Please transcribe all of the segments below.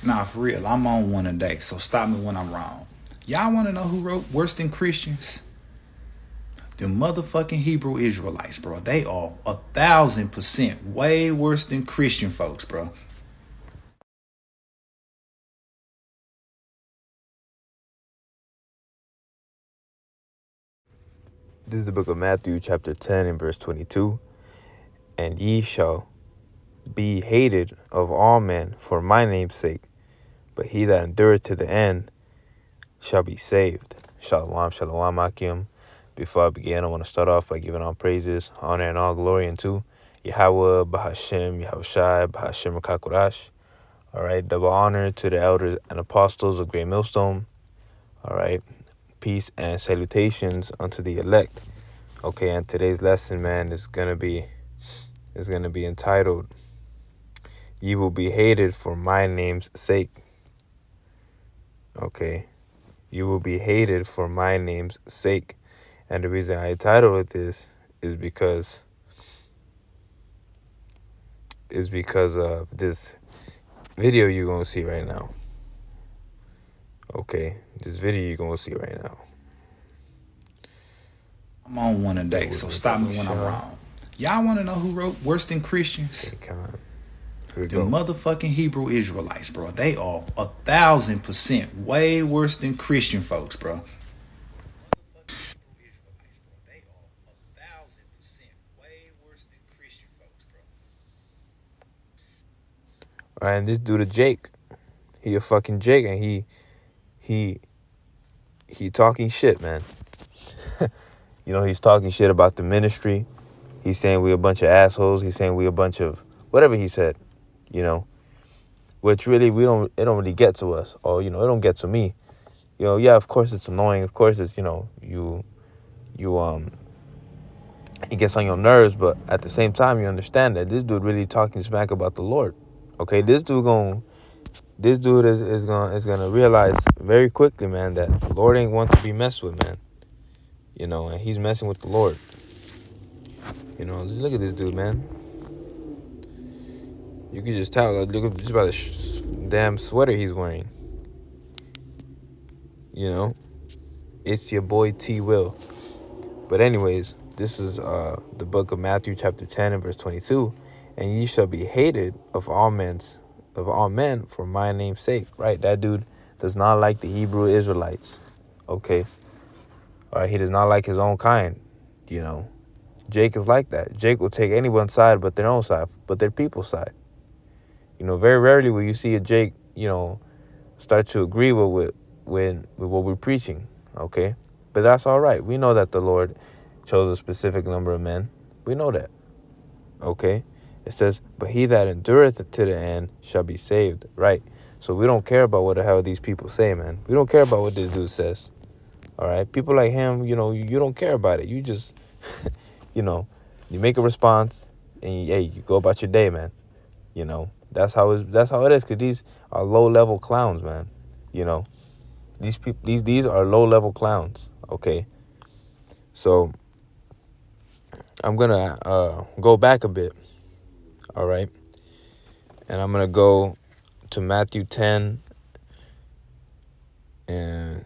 Nah, for real, I'm on one today, so stop me when I'm wrong. Y'all want to know who wrote Worse Than Christians? The motherfucking Hebrew Israelites, bro. They are 1,000% way worse than Christian folks, bro. This is the book of Matthew, chapter 10, and verse 22. And ye shall be hated of all men for my name's sake, but he that endureth to the end shall be saved. Shalom, shalom, Akim. Before I begin, I want to start off by giving all praises, honor, and all glory unto Yahweh, Bahashem, Yahushai, Bahashem, Kakurash. All right, double honor to the elders and apostles of Great Millstone. All right, peace and salutations unto the elect. Okay, and today's lesson, man, is gonna be entitled, "Ye will be hated for my name's sake." Okay, you will be hated for my name's sake, and the reason I titled it this is because of this video you're gonna see right now. Okay, this video you're gonna see right now. I'm on one today, so stop me when I'm wrong. Y'all want to know who wrote Worse Than Christians? Okay, the motherfucking Hebrew Israelites, bro. They are 1,000% way worse than Christian folks, bro. All right, and this dude, Jake, he a fucking Jake, and he talking shit, man. You know, he's talking shit about the ministry. He's saying we a bunch of assholes. He's saying we a bunch of whatever he said, you know, which really it don't really get to us, or, you know, it don't get to me. You know, yeah, of course it's annoying. Of course it's, you know, it gets on your nerves, but at the same time, you understand that this dude really talking smack about the Lord. Okay, this dude is gonna realize very quickly, man, that the Lord ain't want to be messed with, man. You know, and he's messing with the Lord. You know, just look at this dude, man. You can just tell. Look at just about the damn sweater he's wearing. You know, it's your boy T Will. But anyways, this is the book of Matthew, chapter 10, and verse 22. And ye shall be hated of all men for my name's sake. Right? That dude does not like the Hebrew Israelites. Okay. All right. He does not like his own kind. You know, Jake is like that. Jake will take anyone's side but their own side, but their people's side. You know, very rarely will you see a Jake, you know, start to agree with what we're preaching. Okay. But that's all right. We know that the Lord chose a specific number of men. We know that. Okay. It says, but he that endureth to the end shall be saved. Right. So we don't care about what the hell these people say, man. We don't care about what this dude says. All right. People like him, you know, you don't care about it. You just, you know, you make a response and you go about your day, man. You know, that's how it is. Cause these are low level clowns, man. You know, these people, these are low level clowns. Okay. So I'm gonna go back a bit. All right. And I'm gonna go to Matthew 10 and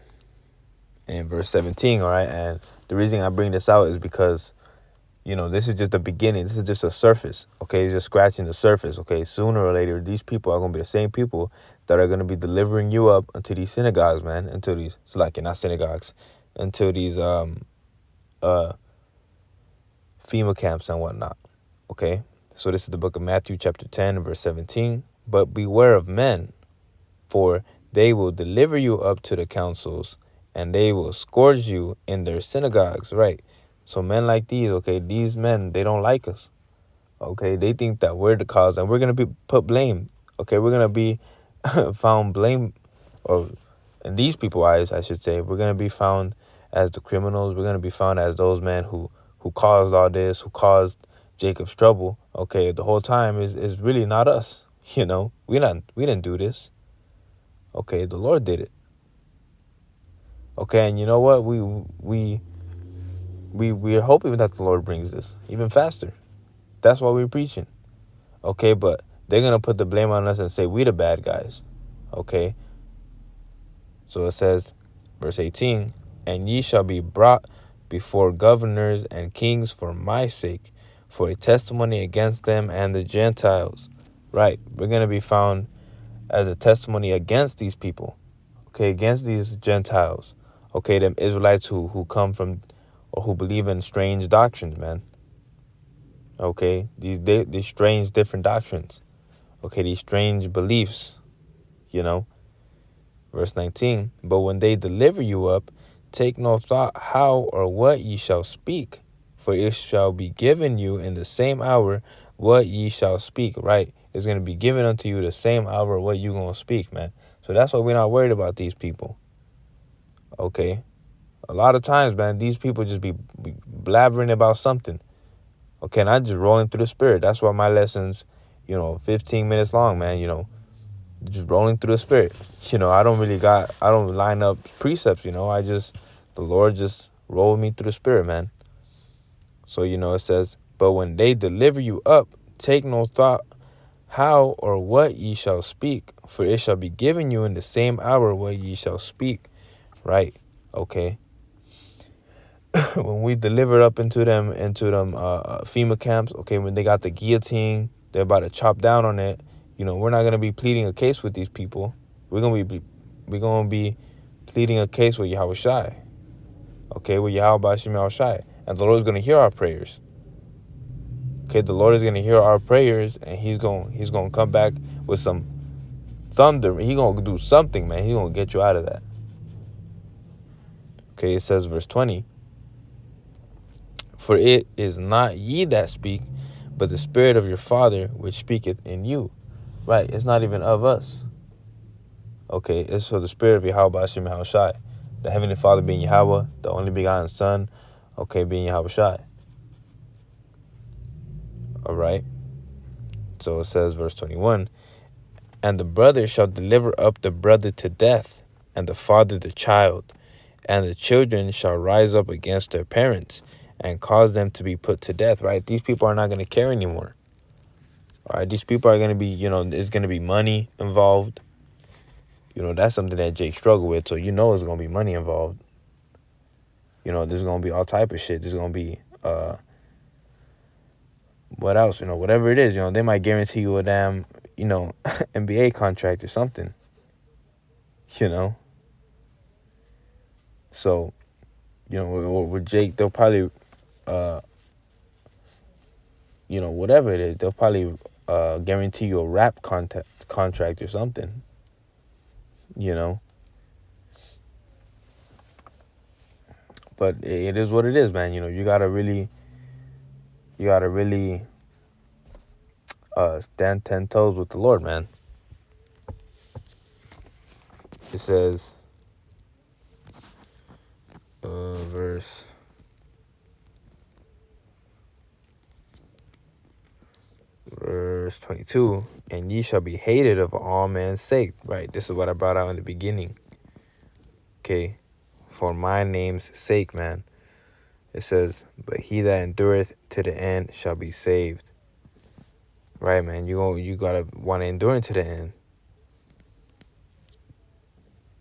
verse 17. All right. And the reason I bring this out is because, you know, this is just the beginning. This is just a surface. Okay. It's just scratching the surface. Okay. Sooner or later, these people are going to be the same people that are going to be delivering you up into these synagogues, man. Into these, so like, not synagogues, into these FEMA camps and whatnot. Okay. So this is the book of Matthew, chapter 10, verse 17. But beware of men, for they will deliver you up to the councils, and they will scourge you in their synagogues. Right. So men like these, okay, these men, they don't like us. Okay, they think that we're the cause, and we're gonna be put blame. Okay, we're gonna be found blame, or in these people's eyes, I should say, we're gonna be found as the criminals. We're gonna be found as those men who caused all this, who caused Jacob's trouble. Okay, the whole time is really not us. You know, we didn't do this. Okay, the Lord did it. Okay, and you know what? We're hoping that the Lord brings this even faster. That's why we're preaching. Okay, but they're going to put the blame on us and say we the bad guys. Okay. So it says, verse 18, and ye shall be brought before governors and kings for my sake, for a testimony against them and the Gentiles. Right. We're going to be found as a testimony against these people. Okay. Against these Gentiles. Okay. Them Israelites who come from or who believe in strange doctrines, man. Okay. These strange different doctrines. Okay. These strange beliefs, you know. Verse 19, but when they deliver you up, take no thought how or what ye shall speak, for it shall be given you in the same hour what ye shall speak. Right? It's going to be given unto you the same hour what you going to speak, man. So that's why we're not worried about these people. Okay? A lot of times, man, these people just be blabbering about something. Okay, and I'm just rolling through the spirit. That's why my lessons, 15 minutes long, man, just rolling through the spirit. I don't line up precepts, the Lord just rolled me through the spirit, man. So, it says, but when they deliver you up, take no thought how or what ye shall speak, for it shall be given you in the same hour what ye shall speak. Right? Okay. When we deliver up into them FEMA camps, okay, when they got the guillotine, they're about to chop down on it. We're not gonna be pleading a case with these people. We're gonna be pleading a case with Yahweh Shai. Okay, with Yahweh Bashim Yahweh Shai. And the Lord is gonna hear our prayers. Okay, the Lord is gonna hear our prayers, and He's gonna come back with some thunder. He's gonna do something, man. He's gonna get you out of that. Okay, it says verse 20. For it is not ye that speak, but the Spirit of your Father which speaketh in you. Right, it's not even of us. Okay, it's for the Spirit of Yahweh Hashem Yahweh Shai. The Heavenly Father being Yahweh, the only begotten Son, okay, being Yahweh Shai. All right. So it says, verse 21, and the brother shall deliver up the brother to death, and the father the child, and the children shall rise up against their parents and cause them to be put to death. Right? These people are not going to care anymore. All right, these people are going to be, there's going to be money involved. That's something that Jake struggled with. So, there's going to be money involved. There's going to be all type of shit. There's going to be, what else? Whatever it is, they might guarantee you a damn, NBA contract or something. So, with Jake, they'll probably, whatever it is, they'll probably guarantee you a rap contract or something. But it is what it is, man. You gotta really stand 10 toes with the Lord, man. It says, verse 22, and ye shall be hated of all men's sake. Right, this is what I brought out in the beginning. Okay, for my name's sake, man. It says, but he that endureth to the end shall be saved. Right, man, you gotta want to endure to the end.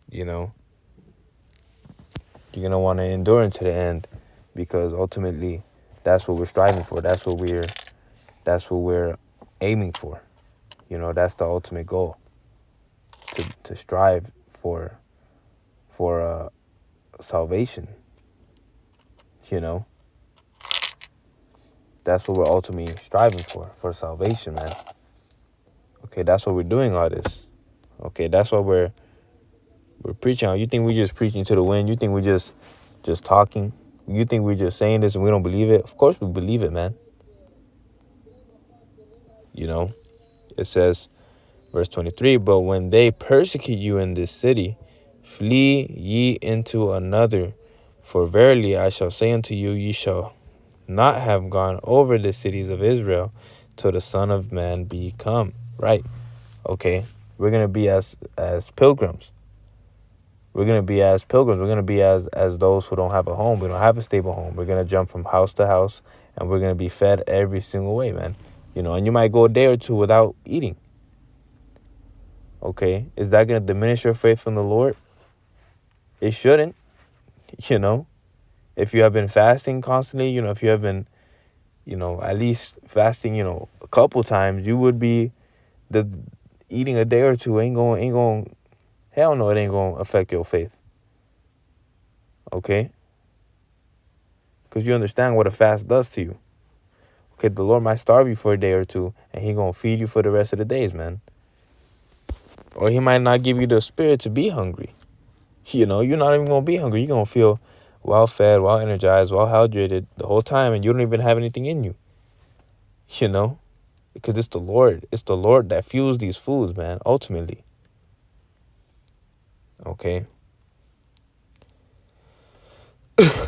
You're gonna want to endure into the end, because ultimately that's what we're striving for. That's what we're aiming for. That's the ultimate goal. To strive for salvation. That's what we're ultimately striving for salvation, man. Okay, that's what we're doing all this. Okay, that's what we're preaching on. You think we're just preaching to the wind? You think we're just talking? You think we're just saying this and we don't believe it? Of course we believe it, man. It says, verse 23, but when they persecute you in this city, flee ye into another. For verily I shall say unto you, ye shall not have gone over the cities of Israel till the Son of Man be come. Right. Okay. We're going to be as pilgrims. We're going to be as pilgrims. We're going to be as those who don't have a home. We don't have a stable home. We're going to jump from house to house, and we're going to be fed every single way, man. And you might go a day or two without eating. Okay, is that going to diminish your faith from the Lord? It shouldn't. You know, if you have been fasting constantly, if you have been, at least fasting, a couple times, you would be the eating a day or two ain't going. Hell no, it ain't going to affect your faith. Okay, because you understand what a fast does to you. Okay, the Lord might starve you for a day or two, and He gonna feed you for the rest of the days, man. Or He might not give you the spirit to be hungry. You're not even gonna be hungry. You're gonna feel well fed, well energized, well hydrated the whole time, and you don't even have anything in you. Because it's the Lord. It's the Lord that fuels these foods, man. Ultimately. Okay.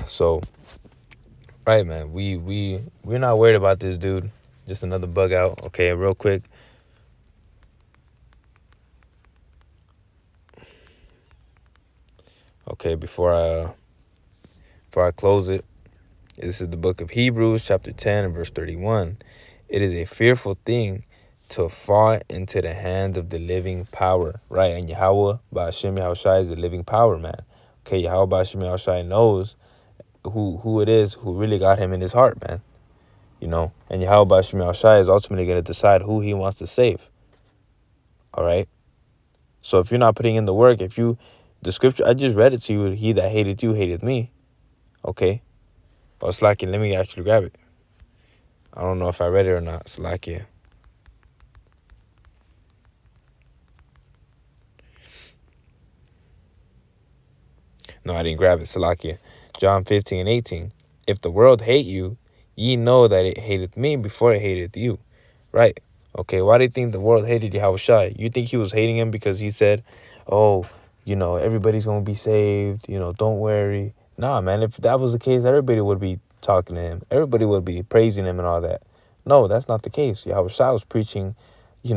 So, right, man. We're not worried about this dude. Just another bug out. Okay, real quick. Okay, before I close it, this is the book of Hebrews, chapter 10 and verse 31. It is a fearful thing to fall into the hands of the living power, right? And Yahweh Ba'ashem Yahushai is the living power, man. Okay, Yahweh Ba'ashem Yahushai knows who it is who really got him in his heart, man. And Yahweh Ba'ashem Yahushai is ultimately going to decide who He wants to save. All right? So if you're not putting in the work, the scripture, I just read it to you, he that hated you hated me. Okay? Oh, Slakia, let me actually grab it. I don't know if I read it or not. Slakia. No, I didn't grab it. Salakia. John 15 and 18. If the world hate you, ye know that it hateth me before it hateth you. Right. Okay, why do you think the world hated Yahushua? You think He was hating him because He said, oh, everybody's going to be saved. Don't worry. Nah, man, if that was the case, everybody would be talking to Him. Everybody would be praising Him and all that. No, that's not the case. Yahushua was preaching, it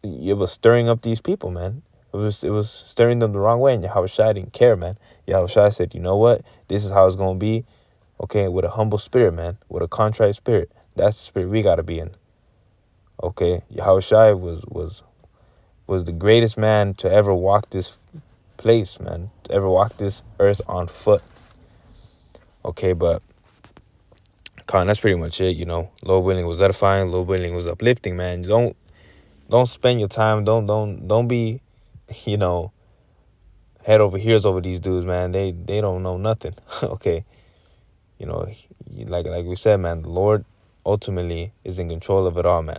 was stirring up these people, man. It was stirring them the wrong way, and Yahushua didn't care, man. Yahushua said, you know what? This is how it's going to be. Okay, with a humble spirit, man. With a contrite spirit. That's the spirit we got to be in. Okay, Yahushua was the greatest man to ever walk this place, man. To ever walk this earth on foot. Okay, but that's pretty much it, Lord willing was edifying, Lord willing was uplifting, man. Don't spend your time, don't be, head over heels over these dudes, man. They don't know nothing. Okay. Like we said, man, the Lord ultimately is in control of it all, man.